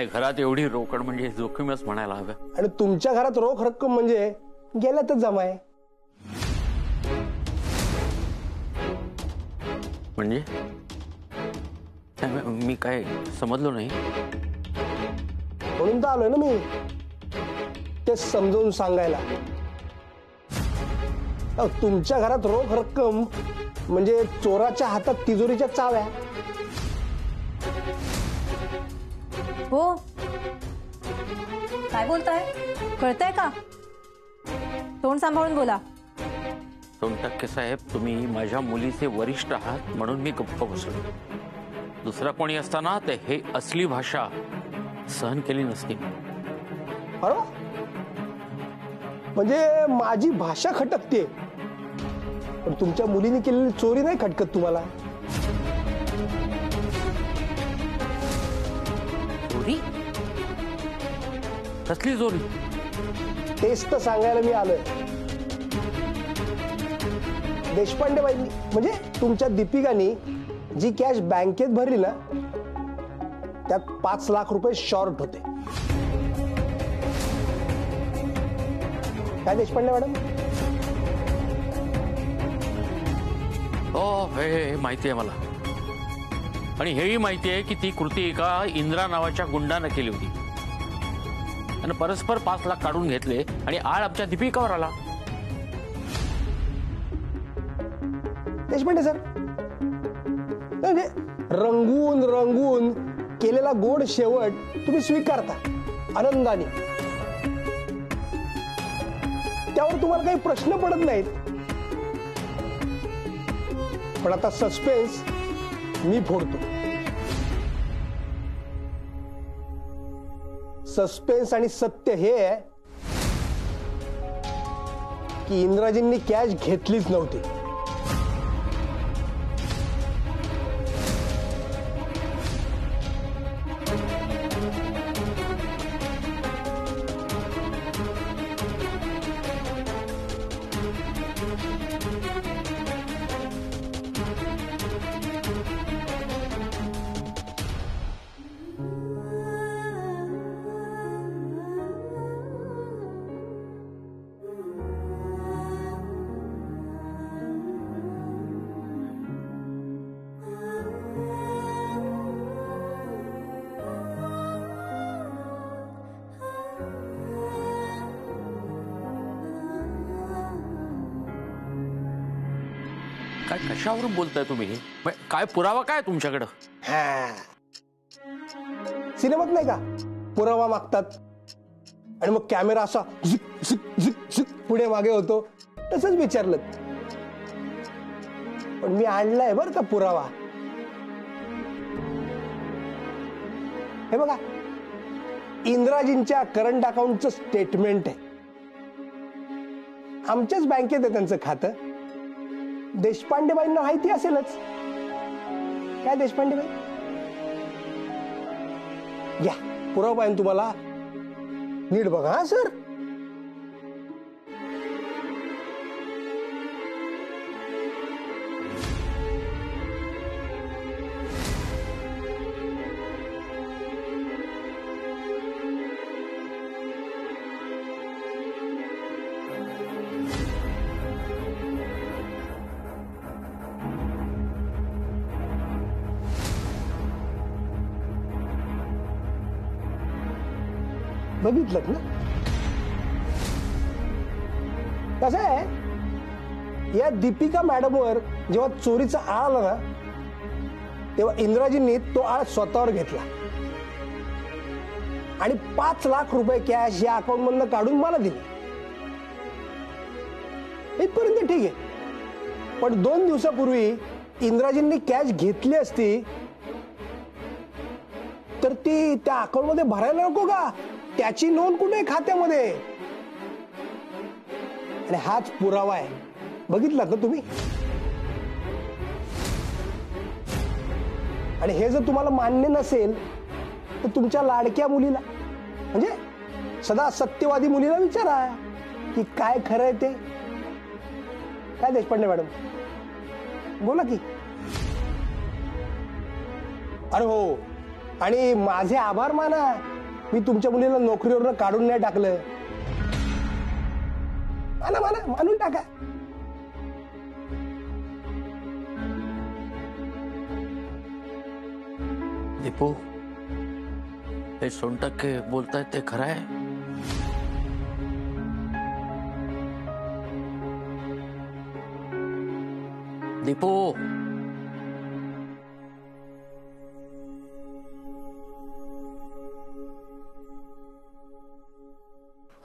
घरात एवढी रोकड म्हणजे जोखीमच म्हणायला हवं. आणि तुमच्या घरात रोख रक्कम म्हणजे गेल्यातच जमा आहे. म्हणजे मी काय समजलो नाही. म्हणून तर आलोय ना मी ते समजावून सांगायला. तुमच्या घरात रोख रक्कम म्हणजे चोराच्या हातात तिजोरीच्या चाव्या. हो, काय बोलताय? कळतंय का? तोंड सांभाळून बोला. 2% साहेब, तुम्ही माझ्या मुलीचे वरिष्ठ आहात म्हणून मी गप्प बसलो. दुसरा कोणी असताना ते हे असली भाषा सहन केली नसती. अरे म्हणजे माझी भाषा खटकते, पण तुमच्या मुलीने केलेली चोरी नाही खटकत तुम्हाला? चोरी? कसली चोरी? तेच तर सांगायला मी आलोय. देशपांडे बाईंनी म्हणजे तुमच्या दीपिकानी जी कॅश बँकेत भरली ना, त्यात 5 लाख रुपये शॉर्ट होते. काय देशपांडे मॅडम? हो, हे माहिती आहे मला. आणि हेही माहिती आहे की ती कृती एका इंद्रा नावाच्या गुंडानं केली होती आणि परस्पर 5 लाख काढून घेतले आणि आळ आमच्या दीपिकावर आला. देशपांडे सर, म्हणजे रंगून रंगून केलेला गोड शेवट तुम्ही स्वीकारता आनंदाने. त्यावर तुम्हाला काही प्रश्न पडत नाहीत. पण आता सस्पेन्स मी फोडतो. सस्पेन्स आणि सत्य हे आहे की इंद्राजींनी कॅश घेतलीच नव्हती. काय कशावरून बोलताय तुम्ही? काय पुरावा काय तुमच्याकडं? सिनेमात नाही का पुरावा मागतात आणि मग कॅमेरा असा झिक झिक झिक झिक पुढे मागे होतो, तसंच विचारलं. पण मी आणलाय बरं का पुरावा. हे बघा, इंद्राजींच्या करंट अकाउंटचं स्टेटमेंट आहे. आमच्याच बँकेत आहे त्यांचं खातं. देशपांडेबाईंना माहिती असेलच. काय देशपांडेबाई? घ्या पुरावा पाहिजे तुम्हाला, नीट बघा. हा सर, बघितलं ना? कसं आहे, या दीपिका मॅडमवर जेव्हा चोरीचा आळ आला ना, तेव्हा इंद्राजींनी तो आळ स्वतःवर घेतला आणि 5 लाख रुपये कॅश या अकाउंट मधनं काढून मला दिली. इथपर्यंत ठीक आहे. पण 2 दिवसापूर्वी इंद्राजींनी कॅश घेतली असती तर ती त्या अकाउंट मध्ये भरायला नको का? त्याची नोंद कुठे खात्यामध्ये? आणि हाच पुरावा आहे. बघितलात ना तुम्ही? आणि हे जर तुम्हाला मान्य नसेल तर तुमच्या लाडक्या मुलीला म्हणजे सदा सत्यवादी मुलीला विचारा की काय खरं आहे ते. काय देशपांडे मॅडम, बोला की. अरे हो, आणि माझे आभार माना, मी तुमच्या मुलीला नोकरीवरून काढून नाही टाकलं. माना माना, मानून टाका. दीपू, हे सोनटक्के बोलतायत ते खरं आहे? दीपू,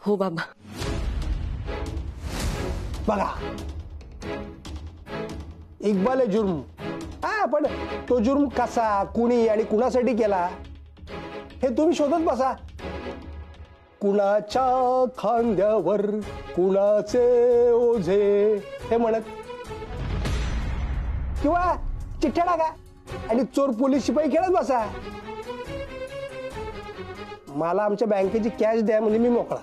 हो बाबा. बघा, इक्बाल आहे जुर्म. हा, पण तो जुर्म कसा, कुणी आणि कुणासाठी केला हे तुम्ही शोधत बसा. कुणाच्या खांद्यावर कुणाचे ओझे हे म्हणत, किंवा चिठ्ठ्या टाका आणि चोर पोलीस शिपाई खेळत बसा. मला आमच्या बँकेची कॅश द्या म्हणजे मी मोकळा.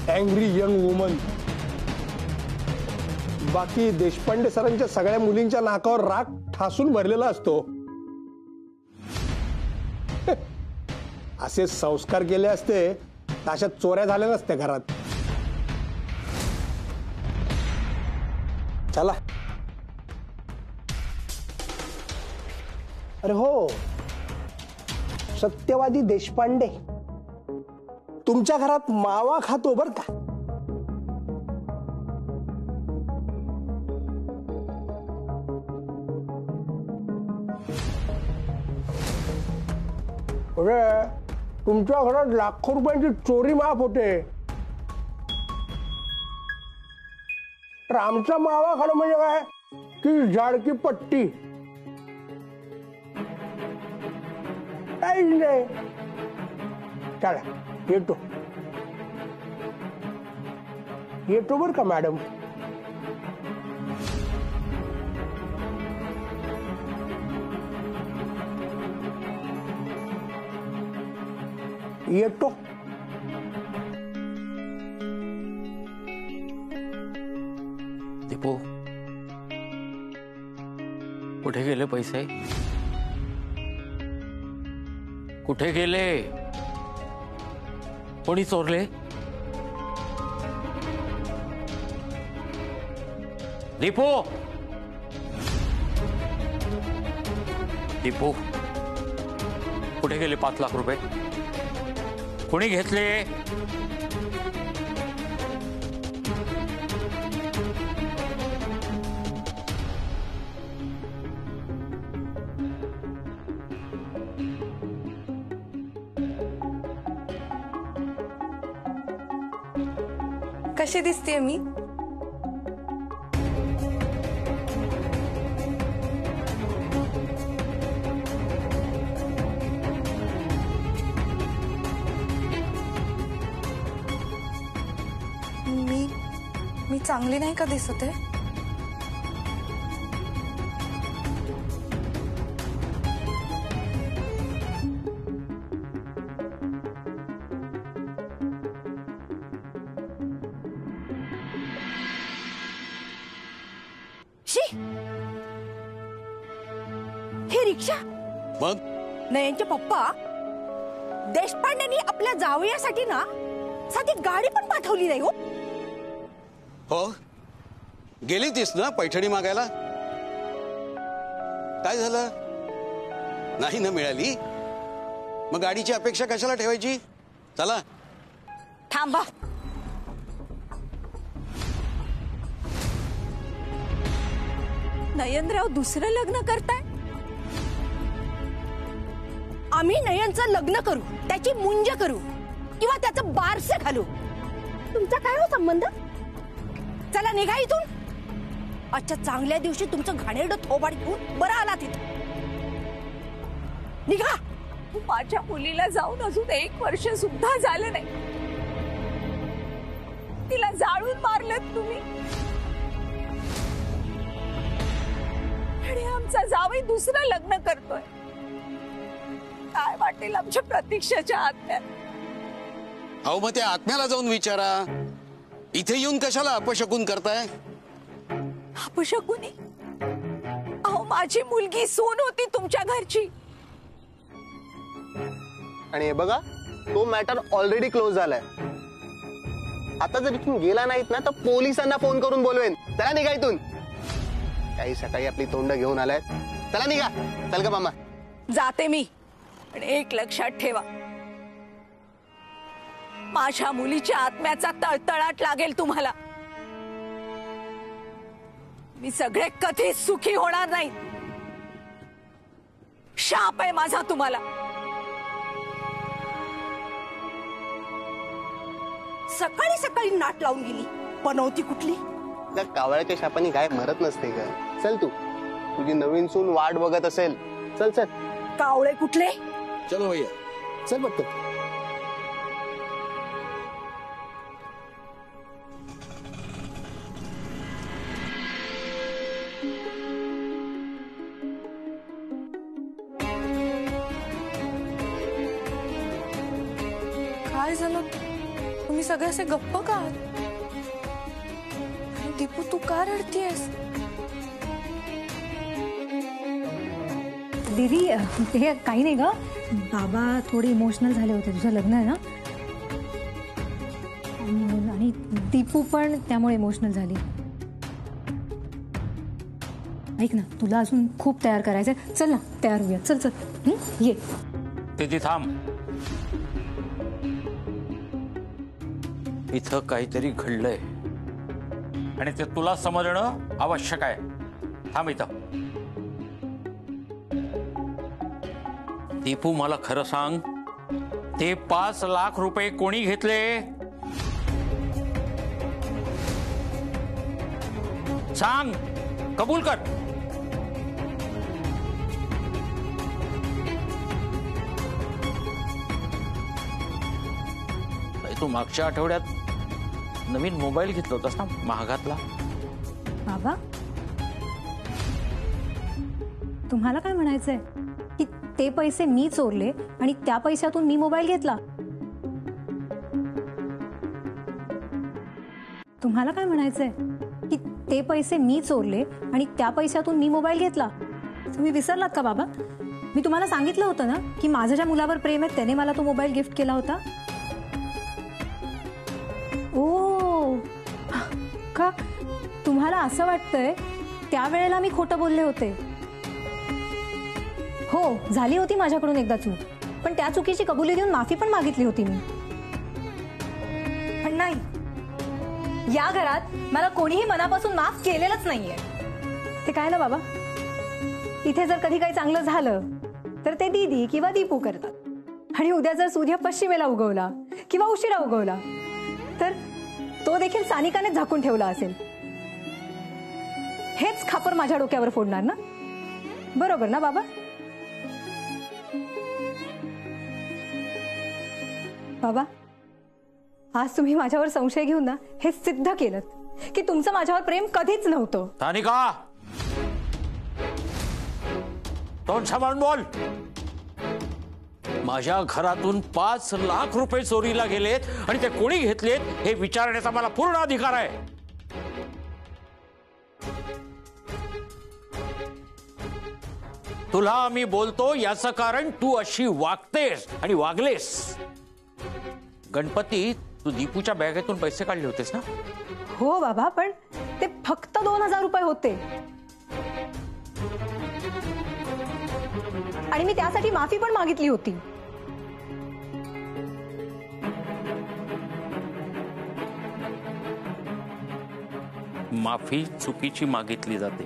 Angry young woman. बाकी देशपांडे सरांच्या सगळ्या मुलींच्या नाकावर राग ठासून भरलेला असतो. असे संस्कार केले असते तर अशा चोऱ्या झाल्या नसत्या घरात. चला. अरे हो, सत्यवादी देशपांडे तुमच्या घरात मावा खातो बर का. अरे, तुमच्या घरात लाखो रुपयांची चोरी माफ होते, तर आमचा मावा खाणं म्हणजे काय की जाडकी पट्टी. काहीच नाही. चला, येतो येतो बर का मॅडम. येतो. दीपू, कुठे गेले पैसे? कुठे गेले? कोणी चोरले? दीपू, दीपू, कुठे गेले 5 लाख रुपये? कोणी घेतले? कशी दिसतेय मी? मी चांगली नाही का दिसत आहे? हे रिक्षा मग नयनचे पप्पा देशपांडेंनी आपल्या जावयासाठी ना साधी गाडी पण पाठवली नाही. हो, गेली तीस ना पैठणी मागायला. काय झालं? नाही ना मिळाली, मग गाडीची अपेक्षा कशाला ठेवायची? चला. थांबा. नयनराव दुसरं लग्न करताय? आम्ही नयनचं लग्न करू, त्याची मुंज करू किंवा त्याचं बारसं घालू, तुमचा काय हो संबंध? चला निघा इथून. आजच्या चांगल्या दिवशी तुमचं घाणेरडं थोबाड घेऊन बरं आला तिथं. निघा. माझ्या मुलीला जाऊन अजून 1 वर्ष सुद्धा झालं नाही, तिला जाळून मारलं तुम्ही. आणि आमचा जावई दुसरं लग्न करतोय. काय वाटेल आमच्या प्रतीक्षाच्या आत्म्यात. अहो मग त्या आत्म्याला जाऊन विचारा. इथे येऊन कशाला अपशकुन करताय? अपशकुनी? अहो माझी मुलगी सून होती तुमच्या घरची. आणि हे बघा, तो मॅटर ऑलरेडी क्लोज झालाय. आता जर इथून गेला नाहीत ना तर पोलिसांना फोन करून बोलवेन. चला निघा इथून. काही सकाळी आपली तोंड घेऊन आलाय. चला निघा. चल ग मामा. जाते मी. पण एक लक्षात ठेवा, माझ्या मुलीच्या आत्म्याचा तळतळाट लागेल तुम्हाला. मी सगळे कधीच सुखी होणार नाही. शाप आहे माझा तुम्हाला. सकाळी सकाळी नाट लावून गेली. पनवती कुठली? त्या कावळ्याच्या शापानी गाय मरत नसते ग. चल तू. तुझी नवीन सून वाट बघत असेल. चल चल. कावळे कुठले? चलो भैया. चल बघतो. काय झालं? तुम्ही सगळे असे गप्प का आहात? दीपू तू का रडतीयस? दीदी हे काही नाही ग. बाबा थोडे इमोशनल झाले होते. तुझं लग्न आहे ना, आणि दीपू पण त्यामुळे इमोशनल झाली. ऐक ना, तुला अजून खूप तयार करायचंय. चल ना तयार होऊया. चल चल ये. तिथे थांब. इथं काहीतरी घडलंय आणि ते तुला समजणं आवश्यक आहे. थांब इथं. दीपू मला खरं सांग, ते 5 लाख रुपये कोणी घेतले? सांग, कबूल कर. तू मागच्या आठवड्यात नवीन मोबाईल घेतला होतास ना, महागातला. बाबा तुम्हाला काय म्हणायचंय की ते पैसे मी चोरले आणि त्या पैशातून मी मोबाईल घेतला? तुम्हाला काय म्हणायचंय की ते पैसे मी चोरले आणि त्या पैशातून मी मोबाईल घेतला? तुम्ही विसरलात का बाबा? मी तुम्हाला सांगितलं होतं ना की माझं ज्या मुलावर प्रेम आहे त्याने मला तो मोबाईल गिफ्ट केला होता. ओ का तुम्हाला असं वाटतंय त्यावेळेला मी खोटं बोलले होते? हो, झाली होती माझ्याकडून एकदा चूक, पण त्या चुकीची कबुली देऊन माफी पण मागितली होती मी. पण नाही, या घरात मला कोणीही मनापासून माफ केलेलंच नाहीये. ते काय ना बाबा, इथे जर कधी काही चांगलं झालं तर ते दीदी किंवा दीपू करतात, आणि उद्या जर सूर्य पश्चिमेला उगवला किंवा उशिरा उगवला तर तो देखील सानिकाने झाकून ठेवला असेल. हेच खापर माझ्या डोक्यावर फोडणार ना? बरोबर ना बाबा? बाबा, आज तुम्ही माझ्यावर संशय घेऊन ना हे सिद्ध केलं की तुमचं माझ्यावर प्रेम कधीच नव्हतं. सानिका, तोंड सांभाळून बोल. माझ्या घरातून 5 लाख रुपये चोरीला गेलेत आणि ते कोणी घेतलेत हे विचारण्याचा मला पूर्ण अधिकार आहे. तुला मी बोलतो याचं कारण तू अशी वागतेस आणि वागलेस. गणपती, तू दीपूच्या बॅगेतून पैसे काढले होतेस ना? हो बाबा, पण ते फक्त 2000 रुपये होते आणि मी त्यासाठी माफी पण मागितली होती. माफी चुकीची मागितली जाते.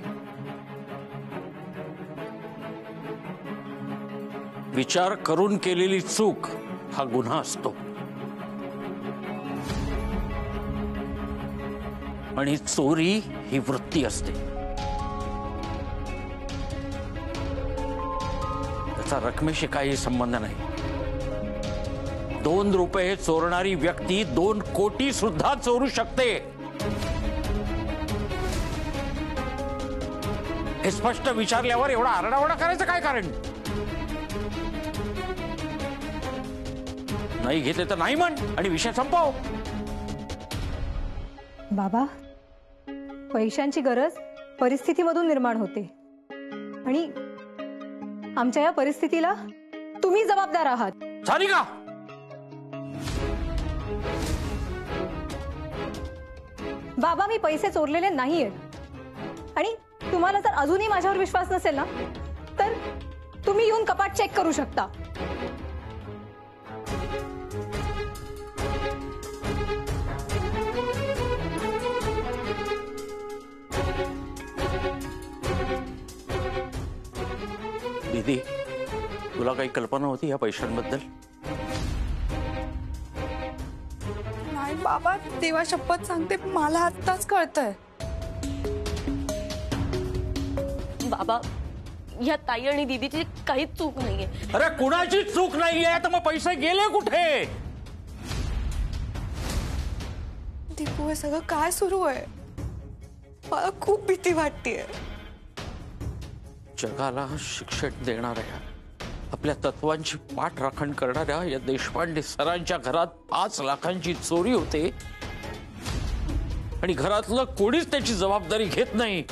विचार करून केलेली चूक हा गुन्हा असतो, आणि चोरी ही वृत्ती असते. त्याचा रकमेशी काही संबंध नाही. 2 रुपये चोरणारी व्यक्ती 2 कोटी सुद्धा चोरू शकते. हे स्पष्ट विचारल्यावर एवढा आरडाओरडा करायचं काय कारण? नाही घेतले तर नाही म्हण आणि विषय संपव. बाबा, पैशांची गरज परिस्थितीमधून निर्माण होते आणि आमच्या या परिस्थितीला तुम्ही जबाबदार आहात. सारिका, बाबा, मी पैसे चोरलेले नाहीयेत आणि तुम्हाला जर अजूनही माझ्यावर विश्वास नसेल ना तर तुम्ही येऊन कपाट चेक करू शकता. दीदी, तुला काही कल्पना होती या पैशांबद्दल? नाही बाबा, देवा शपथ सांगते, मला आत्ताच कळतंय. बाबा, या ताई आणि दीदीची काहीच चूक नाहीये. अरे कुणाची चूक नाहीये तर मग पैसे गेले कुठे? दीपू, हे सगळं काय सुरू आहे? मला खूप भीती वाटतेय. जगाला शिक्षण देणाऱ्या, आपल्या तत्वांची पाठराखण करणाऱ्या या देशपांडे सरांच्या घरात 5 लाखांची चोरी होते आणि घरातलं कोणीच त्याची जबाबदारी घेत नाही.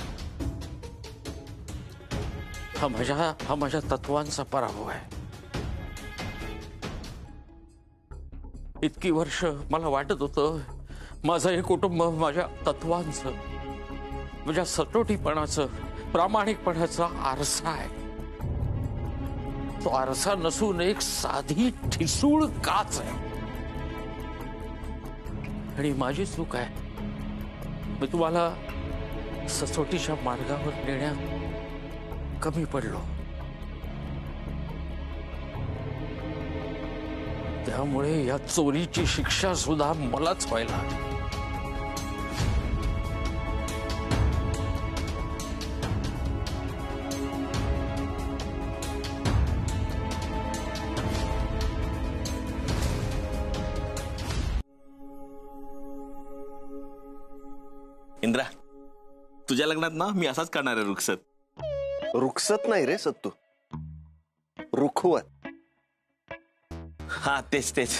हा माझ्या तत्वांचा पराभव आहे. इतकी वर्ष मला वाटत होतं माझं हे कुटुंब माझ्या तत्वांचं, माझ्या सचोटीपणाचं, प्रामाणिकपणाचा आरसा आहे. तो आरसा नसून एक साधी ठिसूळ काच आहे. आणि माझी चूक आहे. मी तुम्हाला सचोटीच्या मार्गावर नेण्यात कमी पडलो. त्यामुळे या चोरीची शिक्षा सुद्धा मलाच व्हायला. इंद्रा, तुझ्या लग्नात ना मी असाच करणार आहे रुखसत. रुखसत नाही रे सत्तू, रुखवत. हा तेच तेच.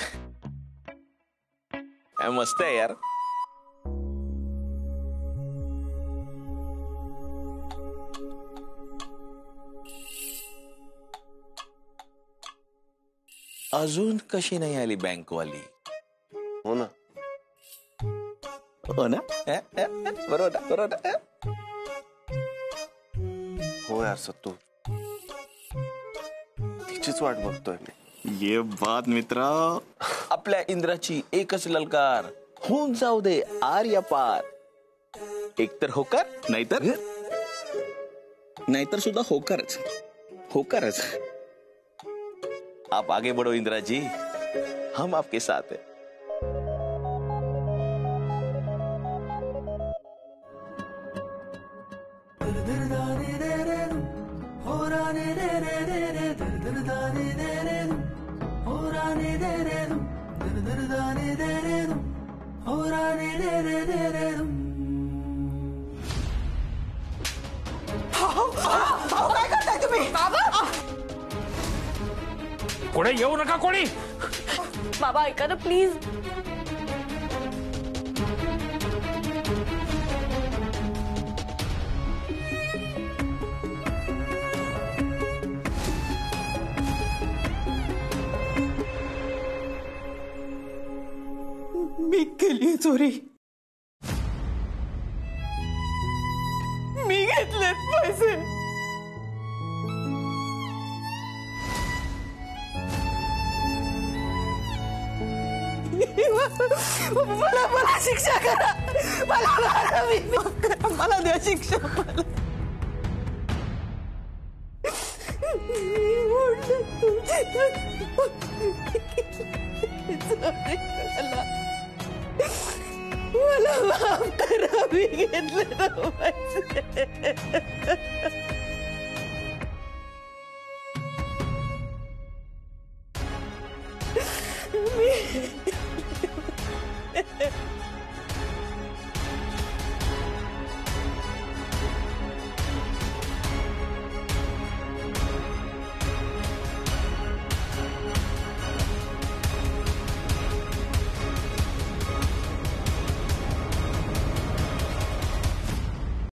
मस्त आहे यार. अजून कशी नाही आली बँकवाली? हो ना, हो ना, बरोबर बरोबर. हो यार सत्तू, तिचीच वाट बघतोय मी. ये बात मित्रा. आपल्या इंद्राची एकच ललकार, होऊन जाऊ दे आर या पार. एकतर होकार, नाहीतर सुद्धा होकारच. होकारच. आप आगे बढ़ो इंदिरा जी, हम आपके साथ हैं. काय करताय तुम्ही? बाबा, कोणी येऊ नका. कोणी? बाबा ऐका ना प्लीज. मी केली चोरी. मी घेतलेत पैसे. मला शिक्षा करा. मला द्या शिक्षा. मला माफ करा. मी घेतलं पैसे. मी